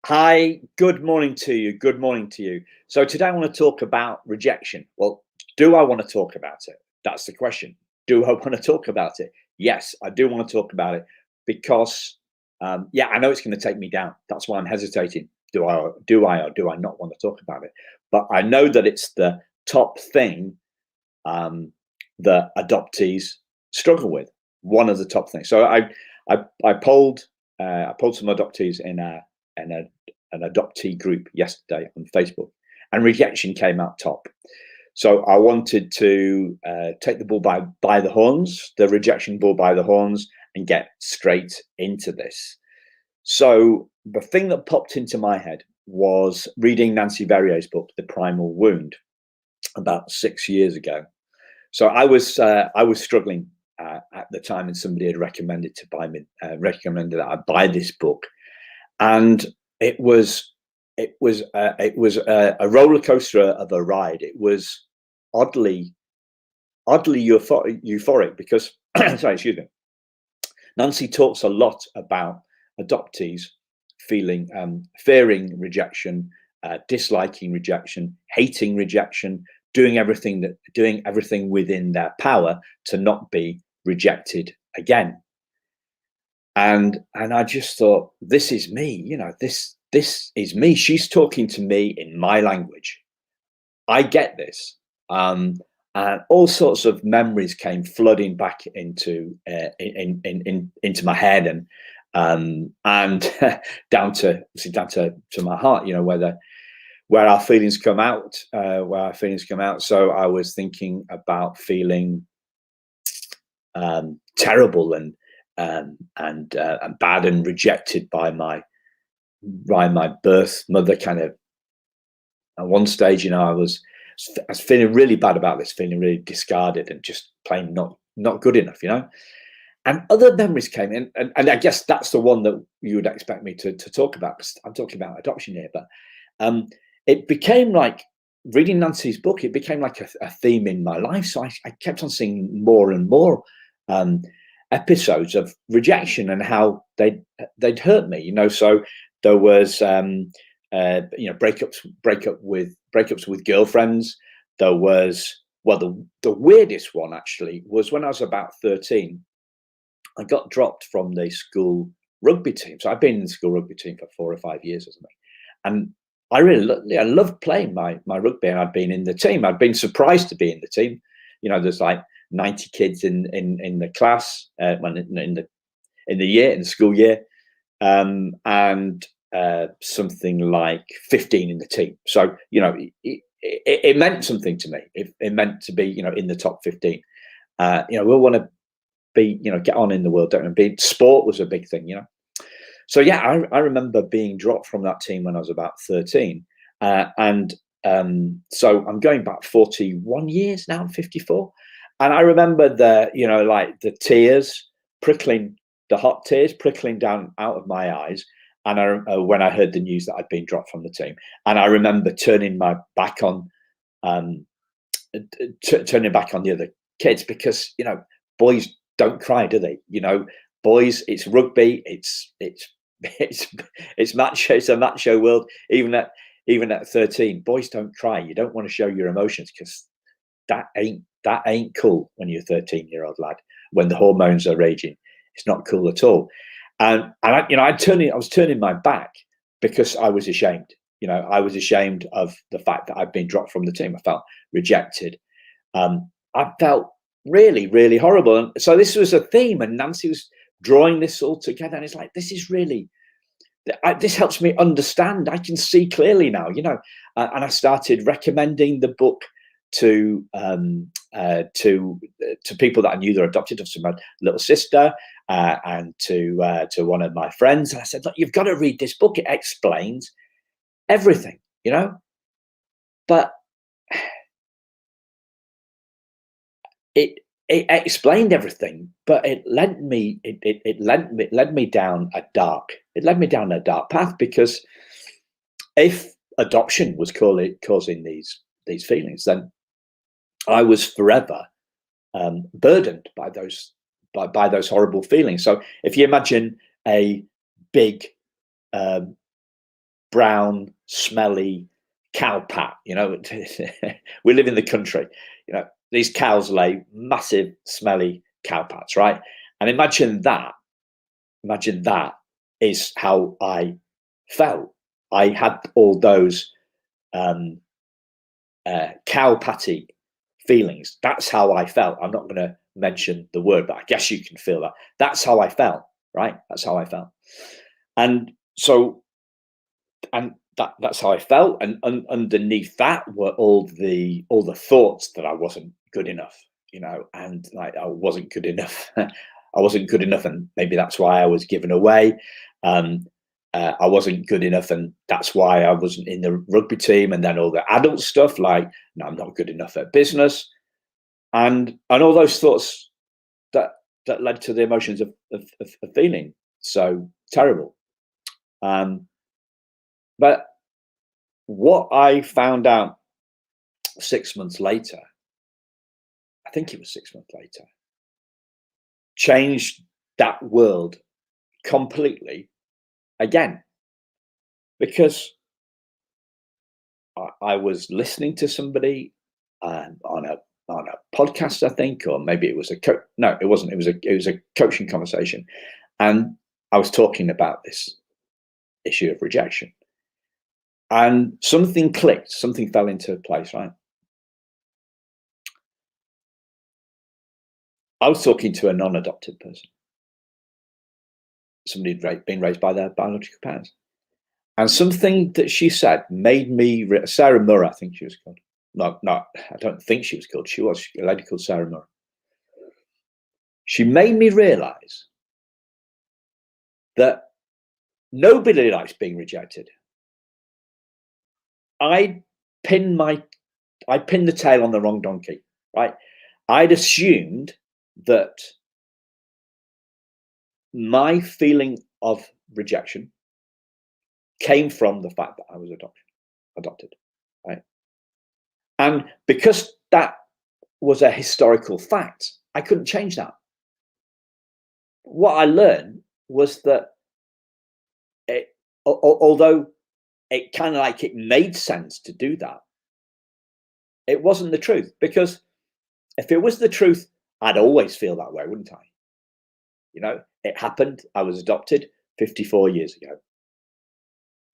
Hi, good morning to you. Good morning to you. So today I want to talk about rejection. Well, do I want to talk about it? That's the question. Do I want to talk about it? Yes, I do want to talk about it because, yeah, I know it's going to take me down. That's why I'm hesitating. Or do I not want to talk about it? But I know that it's the top thing um, that adoptees struggle with. One of the top things. So I polled some adoptees in an adoptee group yesterday on Facebook, and rejection came out top. So I wanted to take the bull by the horns, the rejection bull by the horns, and get straight into this. So the thing that popped into my head was reading Nancy Verrier's book, The Primal Wound, about 6 years ago. So I was struggling at the time, and somebody had recommended recommended that I buy this book, and it was a roller coaster of a ride. It was oddly euphoric because sorry, excuse me. Nancy talks a lot about adoptees fearing rejection, disliking rejection, hating rejection, doing everything within their power to not be rejected again. And I just thought, this is me, this is me. She's talking to me in my language. I get this. And all sorts of memories came flooding back into my head, and down to my heart, where our feelings come out, So I was thinking about feeling terrible and bad and rejected by my birth mother. Kind of at one stage, I was feeling really bad about this, feeling really discarded and just plain not good enough, And other memories came in, and I guess that's the one that you would expect me to talk about, because I'm talking about adoption here. But it became like reading Nancy's book. It became like a theme in my life. So I kept on seeing more and more episodes of rejection and how they'd hurt me. So there was breakups with girlfriends. There was, well, the weirdest one actually was when I was about 13. I got dropped from the school rugby team. So I've been in the school rugby team for 4 or 5 years or something, and I loved playing my rugby, and I'd been in the team. I'd been surprised to be in the team. There's like 90 kids in the class when in the school year, and something like 15 in the team. So it meant something to me. It meant to be in the top 15. We want to be get on in the world, don't we? Sport was a big thing. So yeah, I remember being dropped from that team when I was about 13, and so I'm going back 41 years now. I'm 54, and I remember the tears prickling, the hot tears prickling down out of my eyes, and when I heard the news that I'd been dropped from the team. And I remember turning my back on, turning back on the other kids, because boys don't cry, do they? Boys, it's rugby, it's macho, it's a macho world. Even at 13, boys don't cry. You don't want to show your emotions, because that ain't cool when you're a 13-year-old lad, when the hormones are raging. It's not cool at all. And I was turning my back because I was ashamed. I was ashamed of the fact that I'd been dropped from the team. I felt rejected. I felt really, really horrible. And so this was a theme, and Nancy was drawing this all together. And it's like, this helps me understand. I can see clearly now, and I started recommending the book to people that I knew that are adopted, to my little sister, and to one of my friends. And I said, look, you've got to read this book. It explains everything, but it explained everything, but it led me down a dark path, because if adoption was causing these feelings, then I was forever burdened by those horrible feelings. So if you imagine a big brown, smelly cow pat. You know, we live in the country. You know, these cows lay massive, smelly cow pats, right? And imagine that is how I felt. I had all those cow patty feelings. That's how I felt. I'm not going to mention the word, but I guess you can feel that. That's how I felt, right? That's how I felt. And so, and that's how I felt. And underneath that were all the thoughts that I wasn't good enough, you know, and like I wasn't good enough. I wasn't good enough, and maybe that's why I was given away. I wasn't good enough, and that's why I wasn't in the rugby team. And then all the adult stuff, like, no, I'm not good enough at business, and all those thoughts that led to the emotions of feeling so terrible. But what I found out 6 months later, I think it was 6 months later, changed that world completely again, because I was listening to somebody on a podcast, I think, or maybe it was no, it wasn't. It was a coaching conversation, and I was talking about this issue of rejection, and something clicked, something fell into place, right? I was talking to a non-adopted person, somebody who'd been raised by their biological parents. And something that she said made me, Sarah Murray, I think she was called. No, I don't think she was called. She was a lady called Sarah Murray. She made me realize that nobody likes being rejected. I pinned the tail on the wrong donkey, right? I'd assumed that my feeling of rejection came from the fact that I was adopted, right? And because that was a historical fact, I couldn't change that. What I learned was that although it kind of like it made sense to do that, it wasn't the truth. Because if it was the truth, I'd always feel that way, wouldn't I? You know, it happened. I was adopted 54 years ago.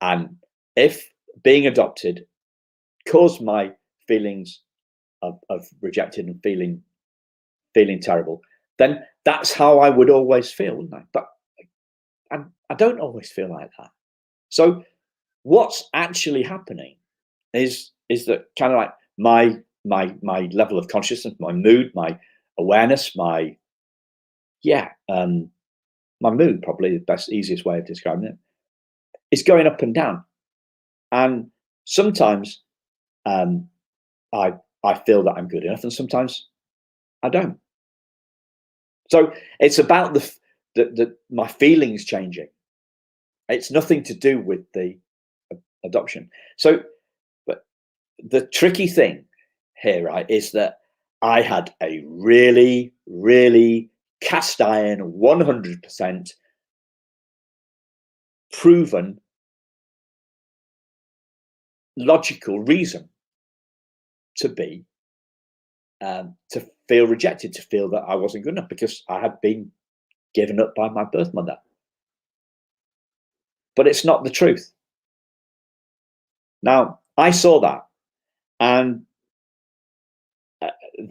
And if being adopted caused my feelings of rejected and feeling terrible, then that's how I would always feel, wouldn't I? But I don't always feel like that. So what's actually happening is that kind of like my level of consciousness, my mood, my awareness, my mood, probably the best, easiest way of describing it, is going up and down. And sometimes I feel that I'm good enough, and sometimes I don't. So it's about my feelings changing. It's nothing to do with the adoption. So, but the tricky thing here, right, is that I had a really, really cast iron, 100% proven logical reason to be to feel rejected, to feel that I wasn't good enough, because I had been given up by my birth mother. But it's not the truth. Now, I saw that, and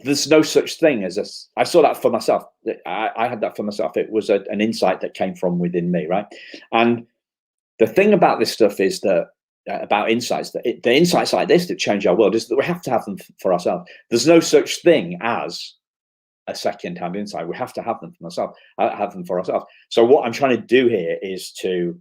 there's no such thing as I saw that for myself. I had that for myself. It was an insight that came from within me, right? And the thing about this stuff is that about insights, that the insights like this that change our world, is that we have to have them for ourselves. There's no such thing as a second-hand insight. We have to have them for ourselves. So what I'm trying to do here is to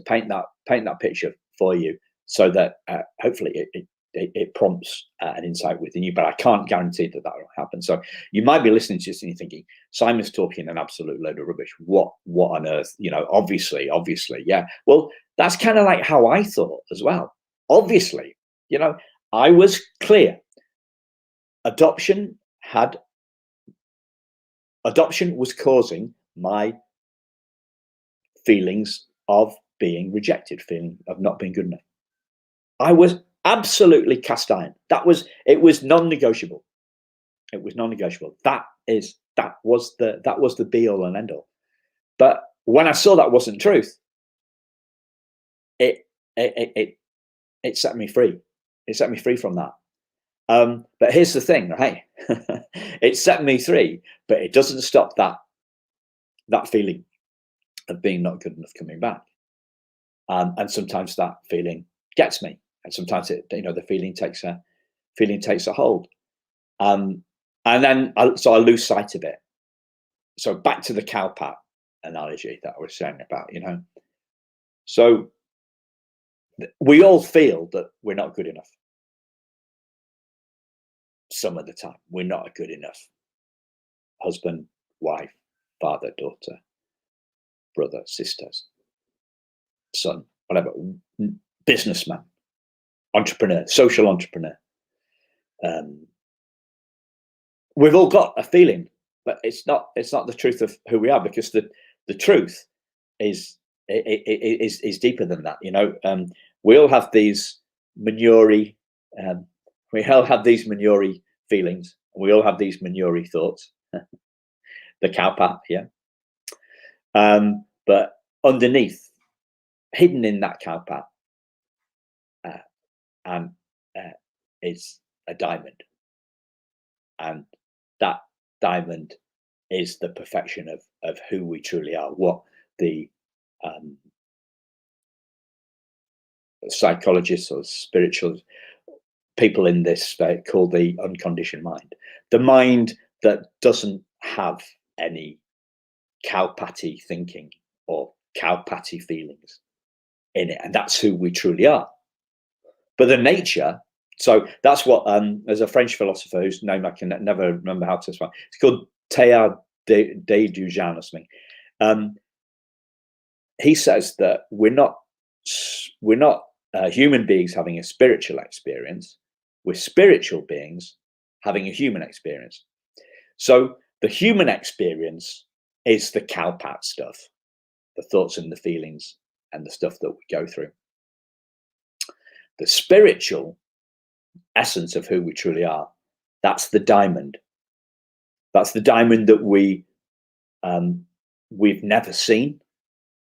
paint that picture for you, so that hopefully it prompts an insight within you. But I can't guarantee that will happen. So you might be listening to this and you're thinking, Simon's talking an absolute load of rubbish. What on earth? You know, obviously, yeah. Well, that's kind of like how I thought as well. Obviously, you know, I was clear. Adoption was causing my feelings of being rejected, feeling of not being good enough. I was absolutely cast iron. It was non-negotiable. It was non-negotiable. That was the be all and end all. But when I saw that wasn't truth, it set me free. It set me free from that. But here's the thing, right? It set me free, but it doesn't stop that feeling of being not good enough coming back. And sometimes that feeling gets me, and sometimes the feeling takes a hold. And then I lose sight of it. So back to the cow pat analogy that I was saying about, So we all feel that we're not good enough. Some of the time, we're not good enough. Husband, wife, father, daughter, brother, sisters, son, whatever, businessman, entrepreneur, social entrepreneur. We've all got a feeling, but it's not the truth of who we are, because the truth is deeper than that. We all have these manure. We all have these manure feelings. We all have these manure thoughts. The cow pat, yeah. But underneath, hidden in that cow pat, is a diamond, and that diamond is the perfection of who we truly are. What the psychologists or spiritual people in this call the unconditioned mind, the mind that doesn't have any cow patty thinking or cow patty feelings in it, and that's who we truly are. But the nature, so that's what there's a French philosopher whose name I can never remember how to spell. It's called Teilhard de Dujan or something. He says that we're not human beings having a spiritual experience. We're spiritual beings having a human experience. So the human experience is the cow pat stuff, the thoughts and the feelings and the stuff that we go through. The spiritual essence of who we truly are, that's the diamond. That's the diamond that we've never seen,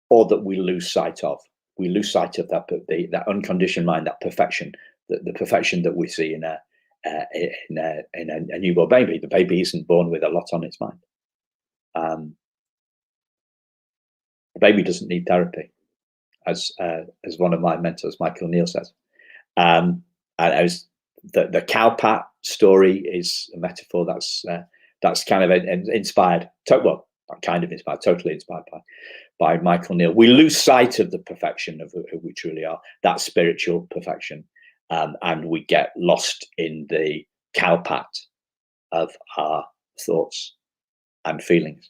or that we lose sight of. We lose sight of that unconditioned mind, that perfection, the perfection that we see in a newborn baby. The baby isn't born with a lot on its mind. The baby doesn't need therapy, as one of my mentors, Michael Neal, says. And as the cow pat story is a metaphor that's kind of inspired. Well, not kind of inspired, totally inspired by Michael Neal. We lose sight of the perfection of who we truly are, that spiritual perfection, and we get lost in the cow pat of our thoughts and feelings.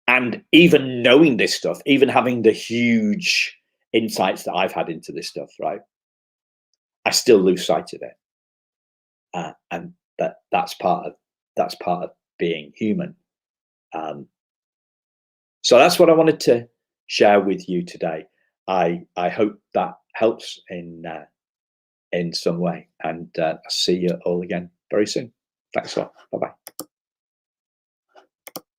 And even knowing this stuff, even having the huge insights that I've had into this stuff, right, I still lose sight of it, and that's part of being human. So that's what I wanted to share with you today. I hope that helps in some way, and I'll see you all again very soon. Thanks a lot. Bye bye.